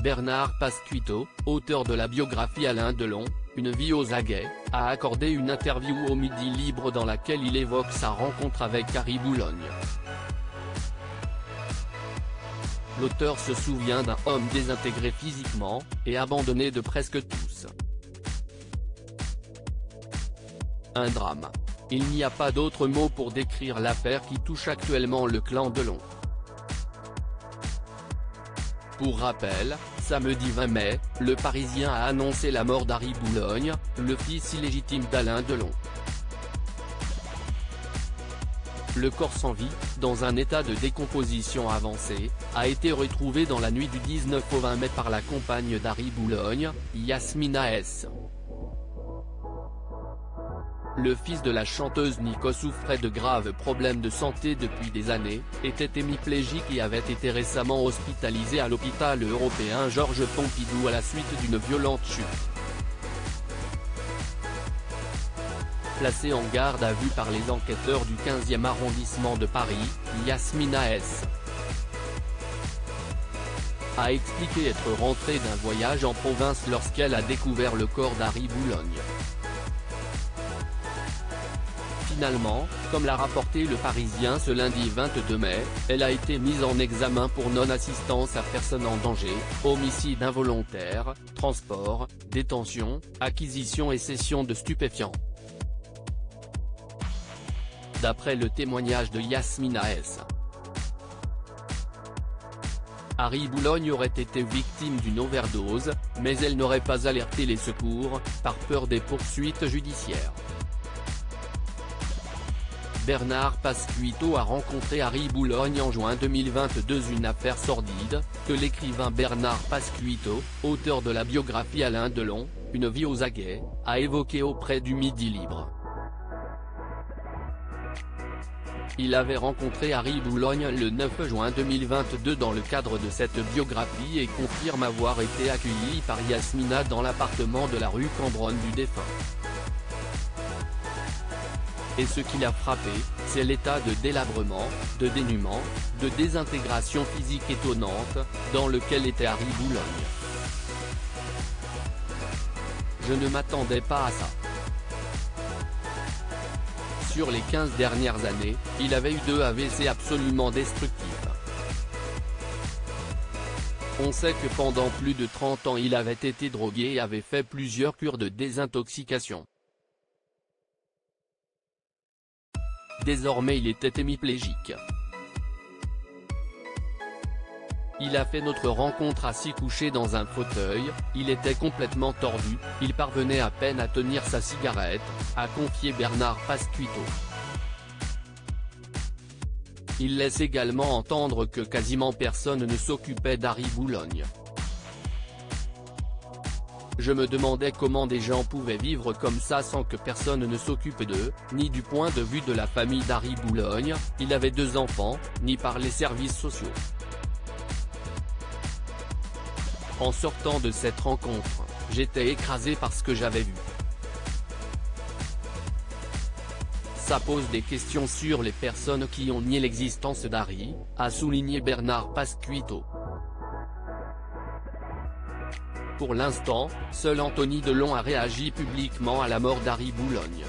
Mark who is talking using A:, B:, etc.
A: Bernard Pasquito, auteur de la biographie Alain Delon, Une vie aux aguets, a accordé une interview au Midi Libre dans laquelle il évoque sa rencontre avec Harry Boulogne. L'auteur se souvient d'un homme désintégré physiquement, et abandonné de presque tous. Un drame. Il n'y a pas d'autre mot pour décrire l'affaire qui touche actuellement le clan Delon. Pour rappel, samedi 20 mai, Le Parisien a annoncé la mort d'Harry Boulogne, le fils illégitime d'Alain Delon. Le corps sans vie, dans un état de décomposition avancée, a été retrouvé dans la nuit du 19 au 20 mai par la compagne d'Harry Boulogne, Yasmina S. Le fils de la chanteuse Nico souffrait de graves problèmes de santé depuis des années, était hémiplégique et avait été récemment hospitalisé à l'hôpital européen Georges Pompidou à la suite d'une violente chute. Placée en garde à vue par les enquêteurs du 15e arrondissement de Paris, Yasmina S. a expliqué être rentrée d'un voyage en province lorsqu'elle a découvert le corps d'Harry Boulogne. Finalement, comme l'a rapporté Le Parisien ce lundi 22 mai, elle a été mise en examen pour non-assistance à personne en danger, homicide involontaire, transport, détention, acquisition et cession de stupéfiants. D'après le témoignage de Yasmina S. Harry Boulogne aurait été victime d'une overdose, mais elle n'aurait pas alerté les secours, par peur des poursuites judiciaires. Bernard Pasquito a rencontré Harry Boulogne en juin 2022. Une affaire sordide, que l'écrivain Bernard Pasquito, auteur de la biographie Alain Delon, Une vie aux aguets, a évoquée auprès du Midi Libre. Il avait rencontré Harry Boulogne le 9 juin 2022 dans le cadre de cette biographie et confirme avoir été accueilli par Yasmina dans l'appartement de la rue Cambronne du défunt. Et ce qui l'a frappé, c'est l'état de délabrement, de dénuement, de désintégration physique étonnante, dans lequel était Harry Boulogne. Je ne m'attendais pas à ça. Sur les 15 dernières années, il avait eu 2 AVC absolument destructifs. On sait que pendant plus de 30 ans il avait été drogué et avait fait plusieurs cures de désintoxication. Désormais il était hémiplégique. Il a fait notre rencontre assis couché dans un fauteuil, il était complètement tordu, il parvenait à peine à tenir sa cigarette, a confié Bernard Pasquito. Il laisse également entendre que quasiment personne ne s'occupait d'Harry Boulogne. Je me demandais comment des gens pouvaient vivre comme ça sans que personne ne s'occupe d'eux, ni du point de vue de la famille d'Harry Boulogne, il avait 2 enfants, ni par les services sociaux. En sortant de cette rencontre, j'étais écrasé par ce que j'avais vu. Ça pose des questions sur les personnes qui ont nié l'existence d'Harry, a souligné Bernard Pasquito. Pour l'instant, seul Anthony Delon a réagi publiquement à la mort d'Harry Boulogne.